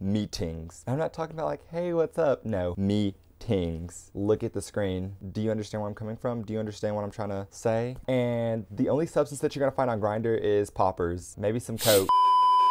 meetings. I'm not talking about like, hey, what's up? No, meetings. Look at the screen. Do you understand where I'm coming from? Do you understand what I'm trying to say? And the only substance that you're gonna find on Grindr is poppers, maybe some coke.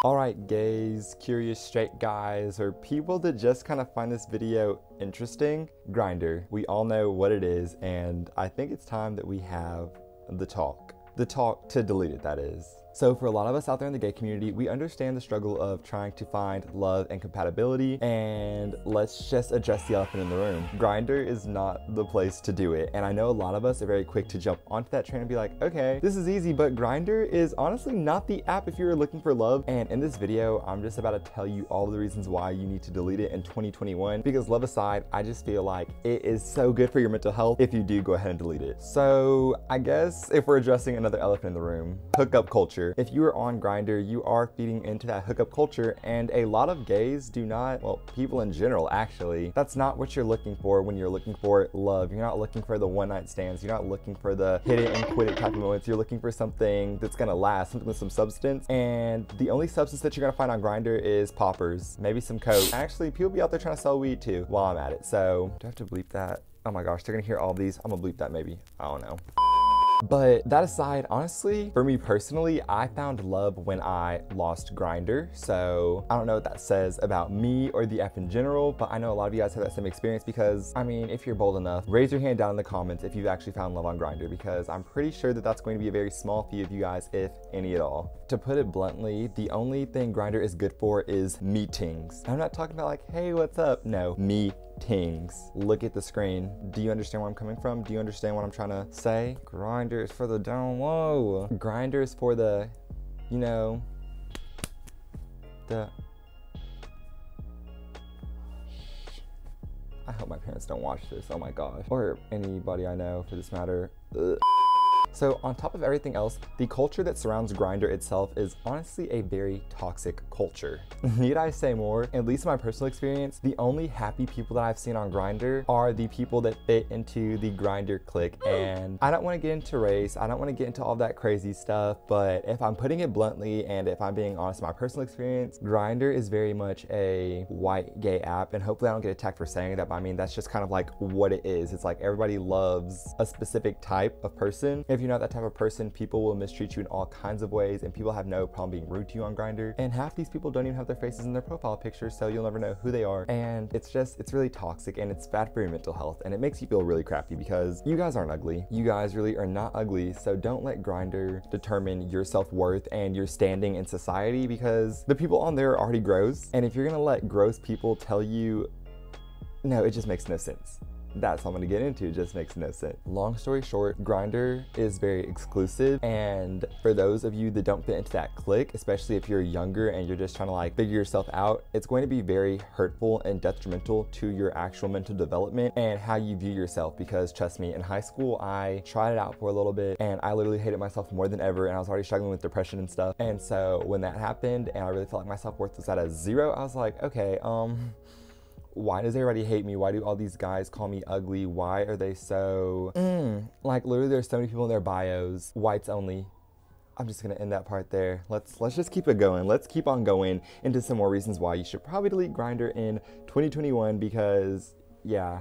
All right, gays, curious straight guys, or people that just kind of find this video interesting, Grindr. We all know what it is, and I think it's time that we have the talk. The talk to delete it, that is. So for a lot of us out there in the gay community, we understand the struggle of trying to find love and compatibility, and let's just address the elephant in the room. Grindr is not the place to do it, and I know a lot of us are very quick to jump onto that train and be like, okay, this is easy, but Grindr is honestly not the app if you're looking for love. And in this video, I'm just about to tell you all the reasons why you need to delete it in 2021, because love aside, I just feel like it is so good for your mental health if you do go ahead and delete it. So I guess if we're addressing another elephant in the room, hookup culture. If you are on Grindr, you are feeding into that hookup culture, and a lot of gays do not, well, people in general actually, that's not what you're looking for when you're looking for love. You're not looking for the one night stands. You're not looking for the hit it and quit it type of moments. You're looking for something that's gonna last, something with some substance. And the only substance that you're gonna find on Grindr is poppers, maybe some coke. Actually, people be out there trying to sell weed too while I'm at it. So do I have to bleep that? Oh my gosh, they're gonna hear all these. I'm gonna bleep that maybe, I don't know. But that aside, honestly, for me personally, I found love when I lost Grindr. So I don't know what that says about me or the app in general, but I know a lot of you guys have that same experience, because I mean, if you're bold enough, raise your hand down in the comments if you've actually found love on Grindr, because I'm pretty sure that that's going to be a very small few of you guys, if any at all. To put it bluntly, the only thing Grindr is good for is meetings. I'm not talking about like, hey, what's up? No, meetings. Look at the screen. Do you understand where I'm coming from? Do you understand what I'm trying to say? Grindr is for the down low. Grindr is for the, you know, the... I hope my parents don't watch this, oh my gosh. Or anybody I know for this matter. Ugh. So on top of everything else, the culture that surrounds Grindr itself is honestly a very toxic culture. Need I say more? At least in my personal experience, the only happy people that I've seen on Grindr are the people that fit into the Grindr clique. And I don't want to get into race, I don't want to get into all that crazy stuff, but if I'm putting it bluntly and if I'm being honest, my personal experience, Grindr is very much a white gay app, and hopefully I don't get attacked for saying that, but I mean, that's just kind of like what it is. It's like everybody loves a specific type of person. If you're not that type of person, people will mistreat you in all kinds of ways, and people have no problem being rude to you on Grindr. And half these people don't even have their faces in their profile pictures, so you'll never know who they are. And it's really toxic, and it's bad for your mental health, and it makes you feel really crappy, because you guys aren't ugly. You guys really are not ugly, so don't let Grindr determine your self-worth and your standing in society, because the people on there are already gross, and if you're gonna let gross people tell you, no, it just makes no sense. That's all I'm gonna get into, it just makes no sense. Long story short, Grindr is very exclusive, and for those of you that don't fit into that clique, especially if you're younger and you're just trying to like figure yourself out, it's going to be very hurtful and detrimental to your actual mental development and how you view yourself, because trust me, in high school, I tried it out for a little bit and I literally hated myself more than ever, and I was already struggling with depression and stuff. And so when that happened and I really felt like my self-worth was at a 0, I was like, okay, why does everybody hate me? Why do all these guys call me ugly? Why are they so, like literally there's so many people in their bios, whites only. I'm just gonna end that part there. Let's just keep it going. Let's keep on going into some more reasons why you should probably delete Grindr in 2021, because yeah.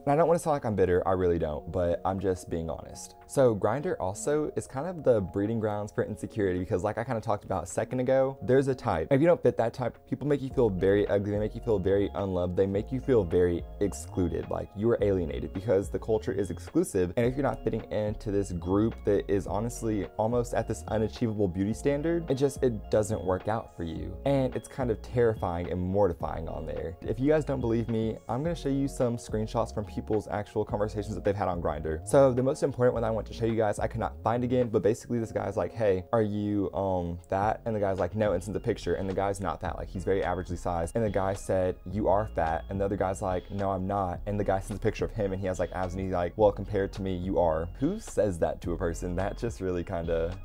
And I don't want to sound like I'm bitter, I really don't, but I'm just being honest. So Grindr also is kind of the breeding grounds for insecurity, because like I kind of talked about a second ago, there's a type. If you don't fit that type, people make you feel very ugly, they make you feel very unloved, they make you feel very excluded, like you are alienated, because the culture is exclusive. And if you're not fitting into this group that is honestly almost at this unachievable beauty standard, it doesn't work out for you. And it's kind of terrifying and mortifying on there. If you guys don't believe me, I'm gonna show you some screenshots from people's actual conversations that they've had on Grindr. So the most important one I want to show you guys, I could not find again, but basically this guy's like, hey, are you fat? And the guy's like, no, and sends a picture, and the guy's not fat, like he's very averagely sized. And the guy said, you are fat. And the other guy's like, no, I'm not. And the guy sends a picture of him and he has like abs, and he's like, well, compared to me, you are. Who says that to a person? That just really kind of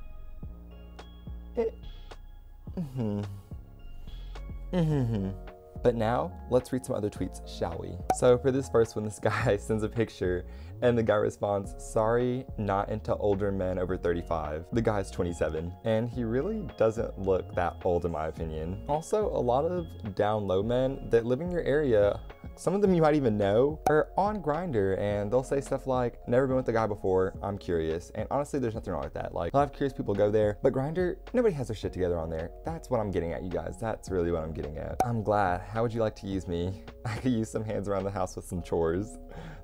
But now, let's read some other tweets, shall we? So for this first one, this guy sends a picture and the guy responds, "Sorry, not into older men over 35. The guy's 27. And he really doesn't look that old in my opinion. Also, a lot of down low men that live in your area, some of them you might even know, are on Grindr and they'll say stuff like, never been with a guy before, I'm curious. And honestly, there's nothing wrong with that. Like, a lot of curious people go there, but Grindr, nobody has their shit together on there. That's what I'm getting at, you guys. That's really what I'm getting at. I'm glad. How would you like to use me? I could use some hands around the house with some chores.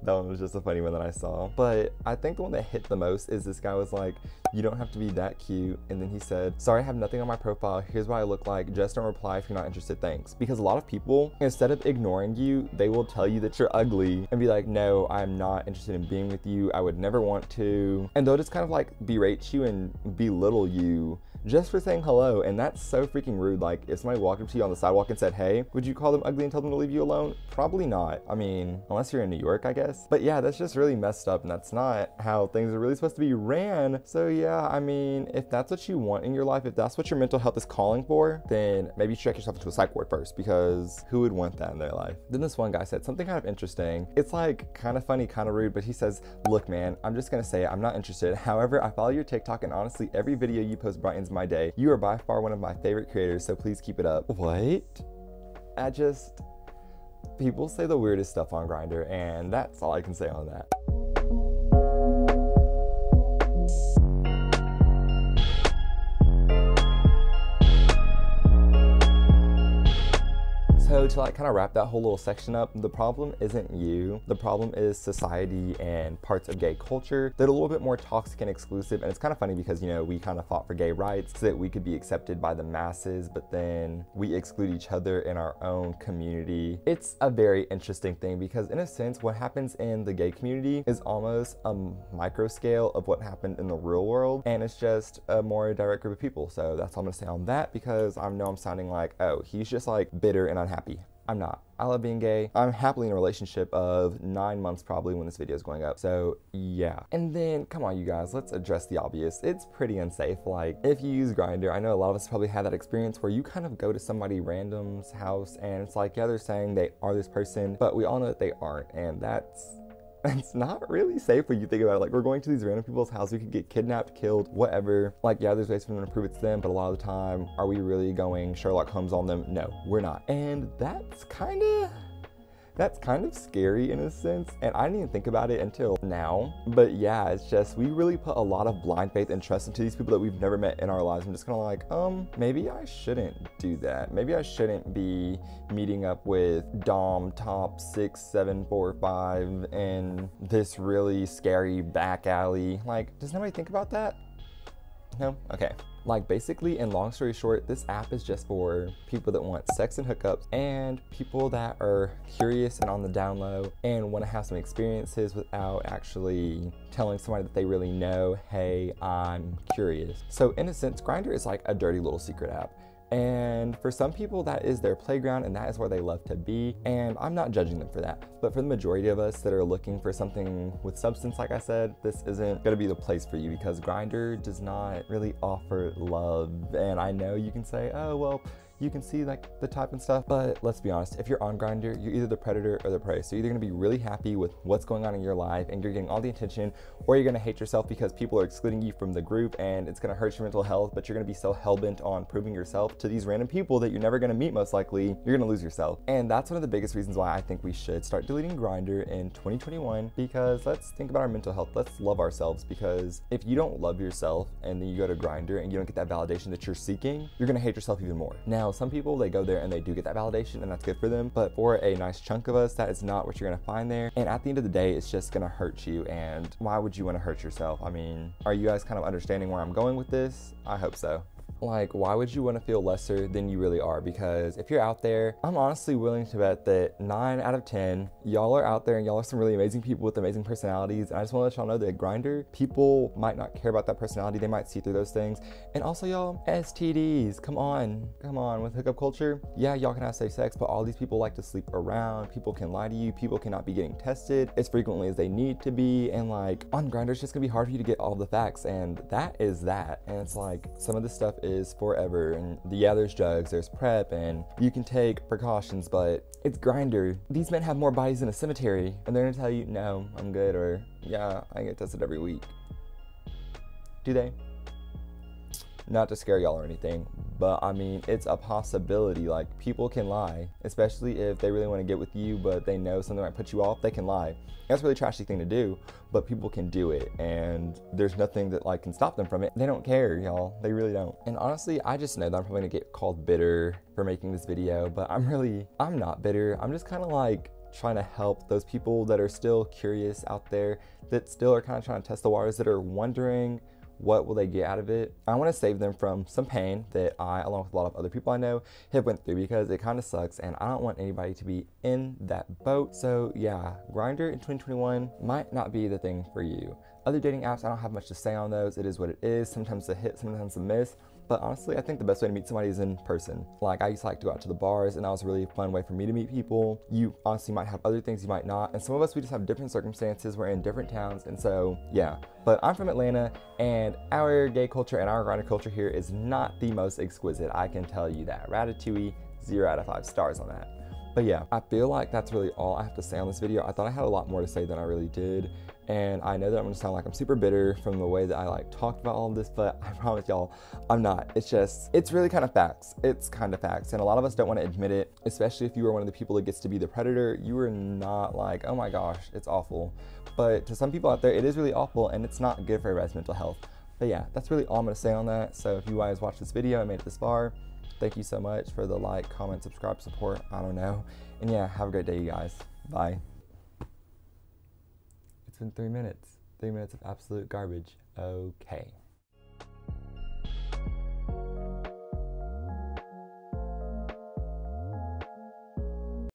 That one was just a funny one that I saw. But I think the one that hit the most is this guy was like, you don't have to be that cute. And then he said, sorry, I have nothing on my profile. Here's what I look like. Just don't reply if you're not interested, thanks. Because a lot of people, instead of ignoring you, they will tell you that you're ugly and be like, no, I'm not interested in being with you. I would never want to. And they'll just kind of like berate you and belittle you just for saying hello. And that's so freaking rude. Like, if somebody walked up to you on the sidewalk and said, hey, would you call them ugly and tell them to leave you alone? Probably not. I mean, unless you're in New York, I guess. But yeah, that's just really messed up, and that's not how things are really supposed to be ran. So yeah, I mean, if that's what you want in your life, if that's what your mental health is calling for, then maybe you should check yourself into a psych ward first, because who would want that in their life? Then this one guy said something kind of interesting. It's like kind of funny, kind of rude, but he says, look, man, I'm just gonna say it. I'm not interested. However, I follow your TikTok, and honestly, every video you post brightens my day. You are by far one of my favorite creators, so please keep it up. What? People say the weirdest stuff on Grindr, and that's all I can say on that. So to like kind of wrap that whole little section up, the problem isn't you. The problem is society and parts of gay culture that are a little bit more toxic and exclusive. And it's kind of funny because, you know, we kind of fought for gay rights so that we could be accepted by the masses, but then we exclude each other in our own community. It's a very interesting thing because in a sense, what happens in the gay community is almost a micro scale of what happened in the real world. And it's just a more direct group of people. So that's all I'm gonna say on that, because I know I'm sounding like, oh, he's just like bitter and unhappy. I'm not. I love being gay. I'm happily in a relationship of 9 months probably when this video is going up. So yeah. And then come on, you guys, let's address the obvious. It's pretty unsafe. Like, if you use Grindr, I know a lot of us probably had that experience where you kind of go to somebody random's house and it's like, yeah, they're saying they are this person, but we all know that they aren't. And it's not really safe when you think about it. Like, we're going to these random people's houses, we could get kidnapped, killed, whatever. Like, yeah, there's ways for them to prove it's them, but a lot of the time, are we really going Sherlock Holmes on them? No, we're not. And that's kind of scary in a sense, and I didn't even think about it until now. But yeah, it's just, we really put a lot of blind faith and trust into these people that we've never met in our lives. I'm just kind of like, maybe I shouldn't do that. Maybe I shouldn't be meeting up with Dom Top 6, 7, 4, 5 in this really scary back alley. Like, does nobody think about that? No? Okay. Like, basically, in long story short, this app is just for people that want sex and hookups and people that are curious and on the down low and want to have some experiences without actually telling somebody that they really know, hey, I'm curious. So in a sense, Grindr is like a dirty little secret app. And for some people, that is their playground and that is where they love to be. And I'm not judging them for that. But for the majority of us that are looking for something with substance, like I said, this isn't gonna be the place for you, because Grindr does not really offer love. And I know you can say, oh, well, you can see like the type and stuff, but let's be honest, if you're on Grindr, you're either the predator or the prey. So you're either gonna be really happy with what's going on in your life and you're getting all the attention, or you're gonna hate yourself because people are excluding you from the group and it's gonna hurt your mental health, but you're gonna be so hell-bent on proving yourself to these random people that you're never gonna meet most likely, you're gonna lose yourself. And that's one of the biggest reasons why I think we should start deleting Grindr in 2021, because let's think about our mental health. Let's love ourselves, because if you don't love yourself and then you go to Grindr and you don't get that validation that you're seeking, you're gonna hate yourself even more. Now, some people, they go there and they do get that validation and that's good for them, but for a nice chunk of us, that is not what you're gonna find there. And at the end of the day, it's just gonna hurt you. And why would you want to hurt yourself? I mean, are you guys kind of understanding where I'm going with this? I hope so. Like, why would you want to feel lesser than you really are? Because if you're out there, I'm honestly willing to bet that 9 out of 10, y'all are out there and y'all are some really amazing people with amazing personalities. And I just want to let y'all know that Grindr, people might not care about that personality. They might see through those things. And also, y'all, STDs, come on, with hookup culture. Yeah, y'all can have safe sex, but all these people like to sleep around. People can lie to you. People cannot be getting tested as frequently as they need to be. And like, on Grindr, it's just gonna be hard for you to get all the facts. And that is that. And it's like, some of this stuff is forever, and yeah, there's drugs, there's PrEP, and you can take precautions, but it's Grindr. These men have more bodies than a cemetery, and they're gonna tell you, no, I'm good, or yeah, I get tested every week. Do they? Not to scare y'all or anything, but I mean, it's a possibility. Like, people can lie, especially if they really want to get with you, but they know something might put you off, they can lie. That's a really trashy thing to do, but people can do it, and there's nothing that like can stop them from it. They don't care, y'all. They really don't. And honestly, I just know that I'm probably gonna get called bitter for making this video, but I'm not bitter. I'm just kind of like trying to help those people that are still curious out there, that still are kind of trying to test the waters, that are wondering what will they get out of it. I want to save them from some pain that I, along with a lot of other people I know, have went through, because it kind of sucks and I don't want anybody to be in that boat. So yeah, Grindr in 2021 might not be the thing for you. Other dating apps, I don't have much to say on those. It is what it is. Sometimes a hit, sometimes a miss. But honestly, I think the best way to meet somebody is in person. Like, I used to like to go out to the bars, and that was a really fun way for me to meet people. You honestly might have other things, you might not. And some of us, we just have different circumstances. We're in different towns, and so, yeah. But I'm from Atlanta, and our gay culture and our Grindr culture here is not the most exquisite. I can tell you that. Ratatouille, 0 out of 5 stars on that. But yeah, I feel like that's really all I have to say on this video. I thought I had a lot more to say than I really did. And I know that I'm gonna sound like I'm super bitter from the way that I like talked about all of this, but I promise y'all, I'm not. It's just, it's really kind of facts. It's kind of facts. And a lot of us don't want to admit it, especially if you are one of the people that gets to be the predator. You are not like, oh my gosh, it's awful. But to some people out there, it is really awful, and it's not good for everybody's mental health. But yeah, that's really all I'm gonna say on that. So if you guys watched this video and made it this far, thank you so much for the like, comment, subscribe, support, I don't know. And yeah, have a great day, you guys. Bye. It's been 3 minutes. 3 minutes of absolute garbage. Okay.